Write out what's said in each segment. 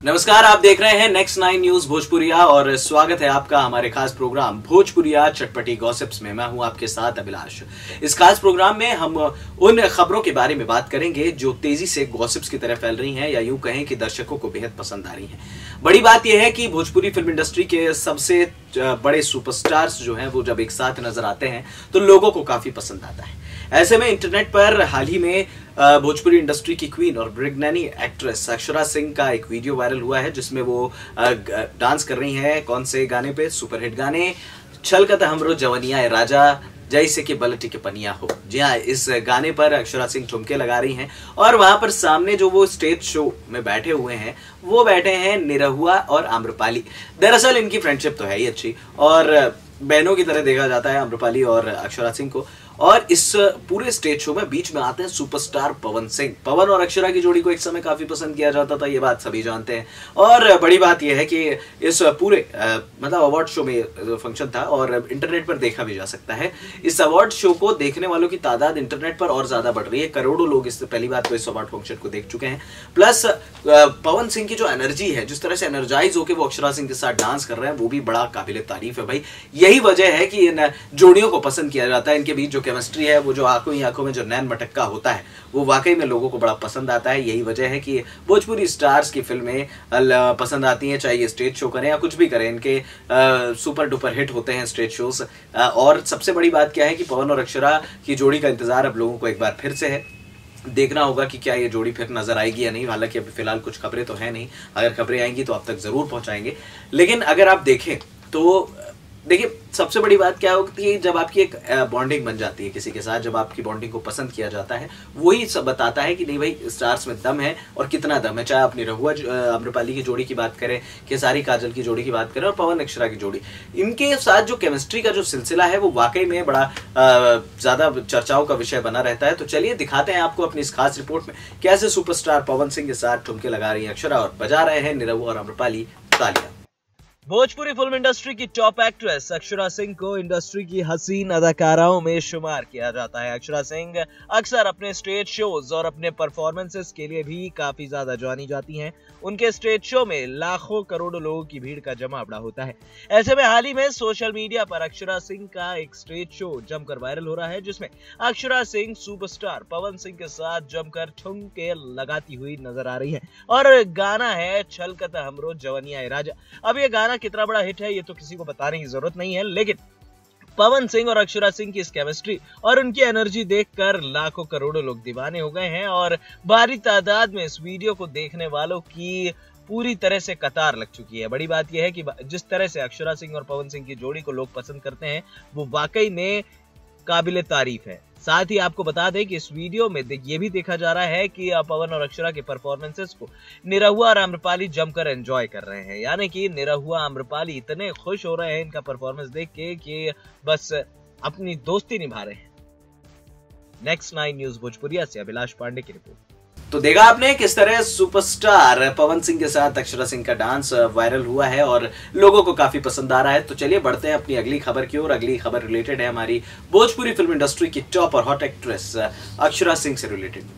नमस्कार, आप देख रहे हैं नेक्स्ट 9 न्यूज भोजपुरिया और स्वागत है आपका हमारे खास प्रोग्राम भोजपुरिया चटपटी गॉसिप्स में। मैं हूं आपके साथ अभिलाष। इस खास प्रोग्राम में हम उन खबरों के बारे में बात करेंगे जो तेजी से गॉसिप्स की तरह फैल रही हैं या यूं कहें कि दर्शकों को बेहद पसंद आ रही हैं। बड़ी बात यह है कि भोजपुरी फिल्म इंडस्ट्री के सबसे बड़े सुपरस्टार्स जो हैं वो जब एक साथ नजर आते हैं तो लोगों को काफी पसंद आता है। ऐसे में इंटरनेट पर हाल ही में भोजपुरी इंडस्ट्री की क्वीन और ब्रिगनेनी एक्ट्रेस अक्षरा सिंह का एक वीडियो वायरल हुआ है जिसमें वो डांस कर रही हैं। कौन से गाने पे? सुपरहिट गाने छलकत हमरो जवनिया राजा जैसे कि बलटी के पनिया हो। जी हाँ, इस गाने पर अक्षरा सिंह ठुमके लगा रही हैं और वहां पर सामने जो वो स्टेज शो में बैठे हुए हैं वो बैठे हैं निरहुआ और आम्रपाली। दरअसल इनकी फ्रेंडशिप तो है ही अच्छी और बहनों की तरह देखा जाता है आम्रपाली और अक्षरा सिंह को। और इस पूरे स्टेज शो में बीच में आते हैं सुपरस्टार पवन सिंह। पवन और अक्षरा की जोड़ी को एक समय काफी पसंद किया जाता था, ये बात सभी जानते हैं। और बड़ी बात यह है कि इस पूरे मतलब अवार्ड शो में फंक्शन था और इंटरनेट पर देखा भी जा सकता है। इस अवार्ड शो को देखने वालों की तादाद इंटरनेट पर और ज्यादा बढ़ रही है। करोड़ों लोग इस पहली बात तो इस अवार्ड फंक्शन को देख चुके हैं। प्लस पवन सिंह की जो एनर्जी है, जिस तरह से एनर्जाइज होकर वो अक्षरा सिंह के साथ डांस कर रहे हैं, वो भी बड़ा काबिल तारीफ है भाई। यही वजह है कि इन जोड़ियों को पसंद किया जाता है। इनके बीच जो केमिस्ट्री है, वो जो आंखों में जो नैन मटक्का होता है, वो वाकई में लोगों को बड़ा पसंद आता है। यही वजह है कि भोजपुरी स्टार्स की फिल्में पसंद आती हैं, चाहे ये स्टेज शो करें या कुछ भी करें। इनके सुपर डुपर हिट होते हैं स्टेज शोज। और सबसे बड़ी बात क्या है कि पवन और अक्षरा की जोड़ी का इंतजार अब लोगों को एक बार फिर से है। देखना होगा कि क्या ये जोड़ी फिर नजर आएगी या नहीं। हालांकि अभी फिलहाल कुछ खबरें तो है नहीं, अगर खबरें आएंगी तो आप तक जरूर पहुंचाएंगे। लेकिन अगर आप देखें तो देखिए, सबसे बड़ी बात क्या होती है, जब आपकी एक बॉन्डिंग बन जाती है किसी के साथ, जब आपकी बॉन्डिंग को पसंद किया जाता है, वही सब बताता है कि नहीं भाई स्टार्स में दम है और कितना दम है। चाहे आप निरहुआ आम्रपाली की जोड़ी की बात करें, खेसारी काजल की जोड़ी की बात करें और पवन अक्षरा की जोड़ी, इनके साथ जो केमिस्ट्री का जो सिलसिला है वो वाकई में बड़ा ज्यादा चर्चाओं का विषय बना रहता है। तो चलिए दिखाते हैं आपको अपनी इस खास रिपोर्ट में कैसे सुपरस्टार पवन सिंह के साथ ठुमके लगा रही है अक्षरा और बजा रहे हैं निरहुआ और आम्रपाली तालियां। भोजपुरी फिल्म इंडस्ट्री की टॉप एक्ट्रेस अक्षरा सिंह को इंडस्ट्री की हसीन अदाकाराओं में शुमार किया जाता है। अक्षरा सिंह अक्सर अपने स्टेज शोज और अपने परफॉर्मेंसेस के लिए भी काफी ज्यादा जानी जाती हैं। उनके स्टेज शो में लाखों करोड़ों लोगों की भीड़ का जमावड़ा होता है। ऐसे में हाल ही में सोशल मीडिया पर अक्षरा सिंह का एक स्टेज शो जमकर वायरल हो रहा है जिसमें अक्षरा सिंह सुपरस्टार पवन सिंह के साथ जमकर ठुमके लगाती हुई नजर आ रही है और गाना है छलकत हमरो जवनिया राजा। अब ये गाना कितना बड़ा हिट है ये तो किसी को बताने की जरूरत नहीं है, लेकिन पवन सिंह और अक्षरा सिंह की इस केमिस्ट्री और उनकी एनर्जी देखकर लाखों करोड़ों लोग दीवाने हो गए हैं और भारी तादाद में इस वीडियो को देखने वालों की पूरी तरह से कतार लग चुकी है। बड़ी बात यह है कि जिस तरह से अक्षरा सिंह और पवन सिंह की जोड़ी को लोग पसंद करते हैं वो वाकई में काबिले तारीफ है। साथ ही आपको बता दें कि इस वीडियो में ये भी देखा जा रहा है कि पवन और अक्षरा के परफॉर्मेंसेस को निरहुआ और आम्रपाली जमकर एंजॉय कर रहे हैं। यानी कि निरहुआ आम्रपाली इतने खुश हो रहे हैं इनका परफॉर्मेंस देख के कि बस अपनी दोस्ती निभा रहे हैं। नेक्स्ट 9 न्यूज भोजपुरिया से अभिलाष पांडे की रिपोर्ट। तो देखा आपने किस तरह सुपरस्टार पवन सिंह के साथ अक्षरा सिंह का डांस वायरल हुआ है और लोगों को काफी पसंद आ रहा है। तो चलिए बढ़ते हैं अपनी अगली खबर की ओर। अगली खबर रिलेटेड है हमारी भोजपुरी फिल्म इंडस्ट्री की टॉप और हॉट एक्ट्रेस अक्षरा सिंह से रिलेटेड।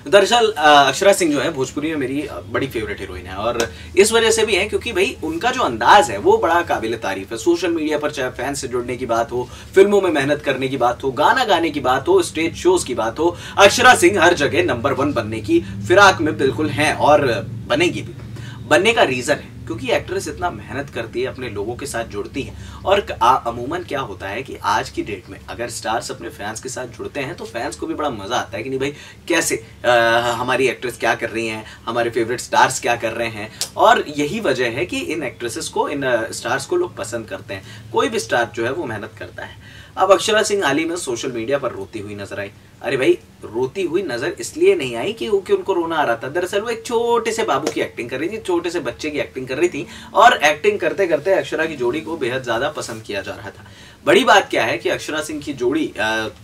दरअसल अक्षरा सिंह जो है भोजपुरी में मेरी बड़ी फेवरेट हीरोइन है और इस वजह से भी है क्योंकि भाई उनका जो अंदाज है वो बड़ा काबिल तारीफ है। सोशल मीडिया पर चाहे फैंस से जुड़ने की बात हो, फिल्मों में मेहनत करने की बात हो, गाना गाने की बात हो, स्टेज शोज की बात हो, अक्षरा सिंह हर जगह नंबर 1 बनने की फिराक में बिल्कुल है और बनेगी भी। बनने का रीजन है क्योंकि एक्ट्रेस इतना मेहनत करती है, अपने लोगों के साथ जुड़ती है और अमूमन क्या होता है कि आज की डेट में अगर स्टार्स अपने फैंस के साथ जुड़ते हैं तो फैंस को भी बड़ा मजा आता है कि नहीं भाई कैसे हमारी एक्ट्रेस क्या कर रही हैं, हमारे फेवरेट स्टार्स क्या कर रहे हैं। और यही वजह है कि इन एक्ट्रेसेस को, इन स्टार्स को लोग पसंद करते हैं। कोई भी स्टार जो है वो मेहनत करता है। अब अक्षरा सिंह हाल ही में सोशल मीडिया पर रोती हुई नजर आई। अरे भाई, रोती हुई नजर इसलिए नहीं आई कि उनको रोना आ रहा था। दरअसल वो एक छोटे से बाबू की एक्टिंग कर रही थी, छोटे से बच्चे की एक्टिंग कर रही थी और एक्टिंग करते करते अक्षरा की जोड़ी को बेहद ज्यादा पसंद किया जा रहा था। बड़ी बात क्या है कि अक्षरा सिंह की जोड़ी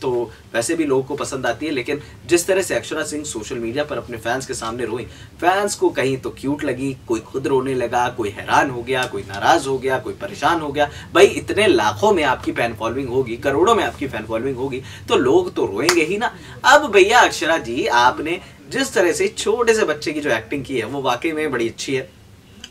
तो वैसे भी लोगों को पसंद आती है, लेकिन जिस तरह से अक्षरा सिंह सोशल मीडिया पर अपने फैंस के सामने रोई, फैंस को कहीं तो क्यूट लगी, कोई खुद रोने लगा, कोई हैरान हो गया, कोई नाराज हो गया, कोई परेशान हो गया। भाई इतने लाखों में आपकी फैन फॉलोइंग होगी, करोड़ों में आपकी फैन फॉलोइंग होगी तो लोग तो रोएंगे ही ना। अब भैया अक्षरा जी, आपने जिस तरह से छोटे से बच्चे की जो एक्टिंग की है वो वाकई में बड़ी अच्छी है।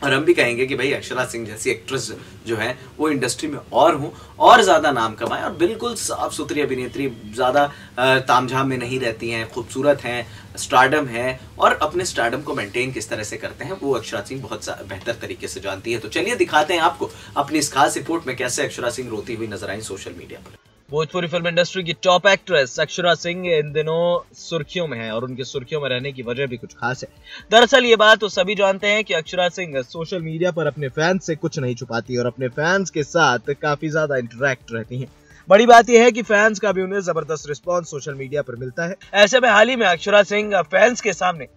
और हम भी कहेंगे कि भाई अक्षरा सिंह जैसी एक्ट्रेस जो है वो इंडस्ट्री में और हो और ज्यादा नाम कमाए, और बिल्कुल साफ सुथरी अभिनेत्री, ज्यादा तामझाम में नहीं रहती हैं, खूबसूरत हैं, स्टारडम है, और अपने स्टारडम को मेंटेन किस तरह से करते हैं वो अक्षरा सिंह बहुत बेहतर तरीके से जानती है। तो चलिए दिखाते हैं आपको अपनी इस खास रिपोर्ट में कैसे अक्षरा सिंह रोती हुई नजर आई सोशल मीडिया पर। भोजपुरी फिल्म इंडस्ट्री की टॉप एक्ट्रेस अक्षरा सिंह इन दिनों सुर्खियों में है, और उनके सुर्खियों में रहने की वजह भी कुछ खास है। दरअसल ये बात तो सभी जानते हैं कि अक्षरा सिंह सोशल मीडिया पर अपने फैंस से कुछ नहीं छुपाती और अपने फैंस के साथ काफी ज्यादा इंटरेक्ट रहती हैं। बड़ी बात यह है कि फैंस का भी उन्हें जबरदस्त रिस्पॉन्स सोशल मीडिया पर मिलता है। ऐसे में हाल ही में अक्षरा सिंह फैंस के सामने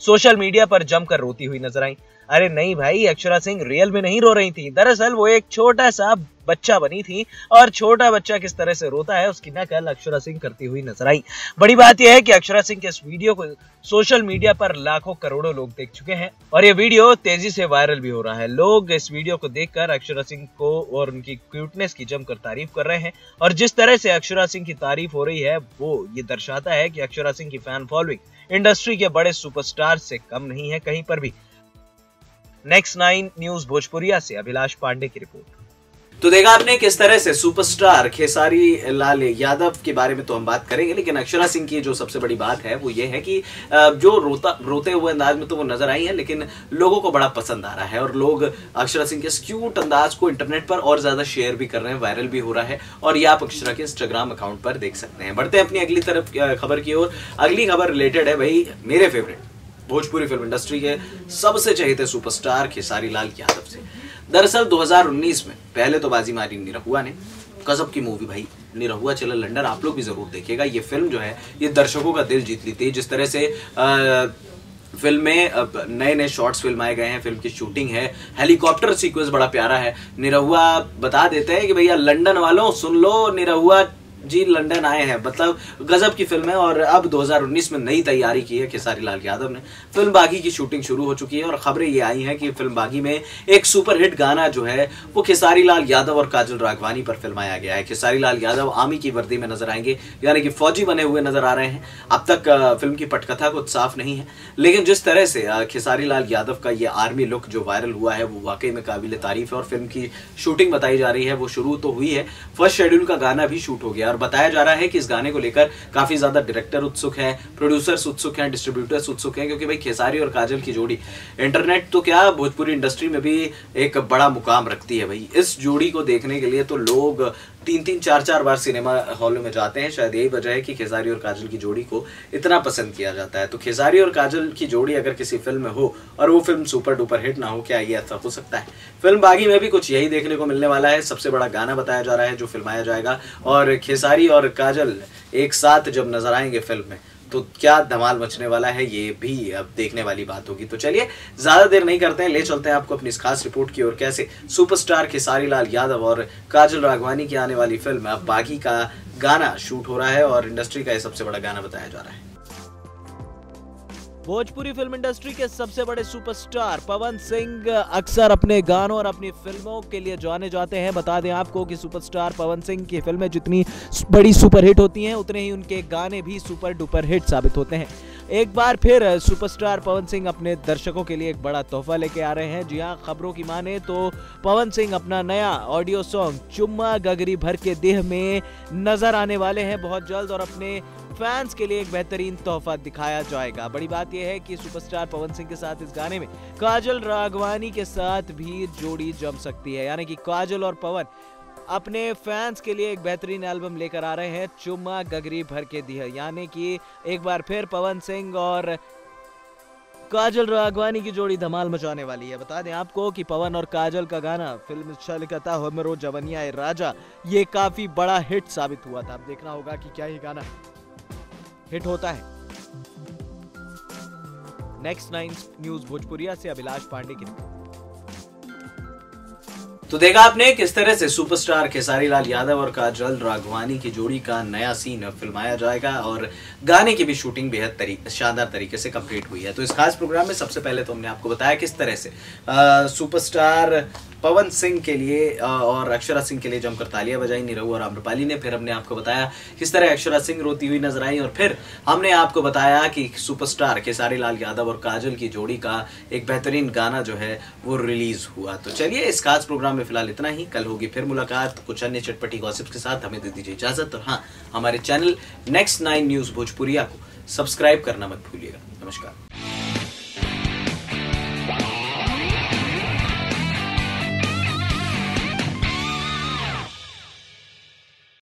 सोशल मीडिया पर जमकर रोती हुई नजर आई। अरे नहीं भाई, अक्षरा सिंह रियल में नहीं रो रही थी। दरअसल वो एक छोटा सा बच्चा बनी थी, और छोटा बच्चा किस तरह से रोता है उसकी नकल अक्षरा सिंह करती हुई नजर आई। बड़ी बात यह है कि अक्षरा सिंह के इस वीडियो को सोशल मीडिया पर लाखों करोड़ों लोग देख चुके हैं, और ये वीडियो तेजी से वायरल भी हो रहा है। लोग इस वीडियो को देखकर अक्षरा सिंह को और उनकी क्यूटनेस की जमकर तारीफ कर रहे हैं, और जिस तरह से अक्षरा सिंह की तारीफ हो रही है वो ये दर्शाता है कि अक्षरा सिंह की फैन फॉलोइंग इंडस्ट्री के बड़े सुपरस्टार से कम नहीं है कहीं पर भी। नेक्स्ट 9 न्यूज भोजपुरिया से अभिलाष पांडे की रिपोर्ट। तो देखा आपने किस तरह से सुपरस्टार खेसारी लाल यादव के बारे में तो हम बात करेंगे, लेकिन अक्षरा सिंह की जो सबसे बड़ी बात है वो ये है कि जो रोते हुए अंदाज में तो वो नजर आई है, लेकिन लोगों को बड़ा पसंद आ रहा है, और लोग अक्षरा सिंह के इस क्यूट अंदाज को इंटरनेट पर और ज्यादा शेयर भी कर रहे हैं, वायरल भी हो रहा है, और ये आप अक्षरा के इंस्टाग्राम अकाउंट पर देख सकते हैं। बढ़ते हैं अपनी अगली तरफ खबर की ओर। अगली खबर रिलेटेड है भाई मेरे फेवरेट भोजपुरी फिल्म इंडस्ट्री के सबसे चहेते सुपरस्टार खेसारी लाल यादव से। दरअसल 2019 में पहले तो बाजी मारी निरहुआ ने, गजब की मूवी भाई, निरहुआ चला लंदन, आप लोग भी जरूर देखिएगा। ये फिल्म जो है ये दर्शकों का दिल जीत ली थी। जिस तरह से फिल्म में नए नए शॉट्स फिल्माए गए हैं, फिल्म की शूटिंग है, हेलीकॉप्टर सीक्वेंस बड़ा प्यारा है। निरहुआ बता देते हैं कि भैया लंदन वालों सुन लो, निरहुआ जी लंदन आए हैं, मतलब गजब की फिल्म है। और अब 2019 में नई तैयारी की है खेसारी लाल यादव ने। फिल्म बागी की शूटिंग शुरू हो चुकी है, और खबरें ये आई हैं कि फिल्म बागी में एक सुपरहिट गाना जो है वो खेसारी लाल यादव और काजल राघवानी पर फिल्माया गया है। खेसारी लाल यादव आर्मी की वर्दी में नजर आएंगे, यानी कि फौजी बने हुए नजर आ रहे हैं। अब तक फिल्म की पटकथा कुछ साफ नहीं है, लेकिन जिस तरह से खेसारी लाल यादव का ये आर्मी लुक जो वायरल हुआ है वो वाकई में काबिल तारीफ है। और फिल्म की शूटिंग बताई जा रही है वो शुरू तो हुई है, फर्स्ट शेड्यूल का गाना भी शूट हो गया, और बताया जा रहा है कि इस गाने को लेकर काफी ज्यादा डायरेक्टर उत्सुक है, प्रोड्यूसर्स उत्सुक हैं, डिस्ट्रीब्यूटर्स उत्सुक हैं, क्योंकि भाई खेसारी और काजल की जोड़ी इंटरनेट तो क्या भोजपुरी इंडस्ट्री में भी एक बड़ा मुकाम रखती है भाई। इस जोड़ी को देखने के लिए तो लोग 3-3, 4-4 बार सिनेमा हॉलों में जाते हैं। शायद यही वजह है कि खेसारी और काजल की जोड़ी को इतना पसंद किया जाता है। तो खेसारी और काजल की जोड़ी अगर किसी फिल्म में हो और वो फिल्म सुपर डुपर हिट ना हो, क्या ये ऐसा हो सकता है? फिल्म बागी में भी कुछ यही देखने को मिलने वाला है। सबसे बड़ा गाना बताया जा रहा है जो फिल्माया जाएगा, और खेसारी और काजल एक साथ जब नजर आएंगे फिल्म में तो क्या धमाल मचने वाला है, ये भी अब देखने वाली बात होगी। तो चलिए ज्यादा देर नहीं करते हैं, ले चलते हैं आपको अपनी इस खास रिपोर्ट की ओर। कैसे सुपरस्टार खेसारी लाल यादव और काजल राघवानी की आने वाली फिल्म अब बागी का गाना शूट हो रहा है, और इंडस्ट्री का ये सबसे बड़ा गाना बताया जा रहा है। भोजपुरी फिल्म इंडस्ट्री के सबसे बड़े सुपरस्टार पवन सिंह अक्सर अपने गानों और अपनी फिल्मों के लिए जाने जाते हैं। बता दें आपको कि सुपरस्टार पवन सिंह की फिल्में जितनी बड़ी सुपरहिट होती हैं उतने ही उनके गाने भी सुपर डुपर हिट साबित होते हैं। एक बार फिर सुपरस्टार पवन सिंह अपने दर्शकों के लिए एक बड़ा तोहफा लेके आ रहे हैं। जी हां, खबरों की माने तो पवन सिंह अपना नया ऑडियो सॉन्ग चुम्मा गगरी भर के देह में नजर आने वाले हैं बहुत जल्द, और अपने फैंस के लिए एक बेहतरीन तोहफा दिखाया जाएगा। बड़ी बात यह है कि सुपरस्टार पवन सिंह के साथ इस गाने में काजल राघवानी के साथ भी जोड़ी जम सकती है, यानी कि काजल और पवन अपने फैंस के लिए एक बेहतरीन एल्बम लेकर आ रहे हैं, चुम्मा गगरी भर के दिया, यानी कि एक बार फिर पवन सिंह और काजल राघवानी की जोड़ी धमाल मचाने वाली है। बता दें आपको कि पवन और काजल का गाना फिल्म छलकता हमरो जवनिया राजा ये काफी बड़ा हिट साबित हुआ था। अब देखना होगा कि क्या ये गाना हिट होता है। नेक्स्ट 9 न्यूज भोजपुरिया से अभिलाष पांडे की रिपोर्ट। तो देखा आपने किस तरह से सुपरस्टार खेसारी लाल यादव और काजल राघवानी की जोड़ी का नया सीन फिल्माया जाएगा, और गाने की भी शूटिंग बेहद शानदार तरीके से कंप्लीट हुई है। तो इस खास प्रोग्राम में सबसे पहले तो हमने आपको बताया किस तरह से सुपरस्टार पवन सिंह के लिए और अक्षरा सिंह के लिए जमकर तालियां बजाई निरहू और आम्रपाली ने। फिर हमने आपको बताया किस तरह अक्षरा सिंह रोती हुई नजर आई, और फिर हमने आपको बताया कि सुपरस्टार खेसारी लाल यादव और काजल की जोड़ी का एक बेहतरीन गाना जो है वो रिलीज हुआ। तो चलिए इस खास प्रोग्राम में फिलहाल इतना ही। कल होगी फिर मुलाकात कुछ अन्य चटपटी गॉसिप्स के साथ। हमें दे दीजिए इजाजत, और हाँ, हमारे चैनल नेक्स्ट 9 न्यूज भोजपुरिया को सब्सक्राइब करना मत भूलिएगा। नमस्कार।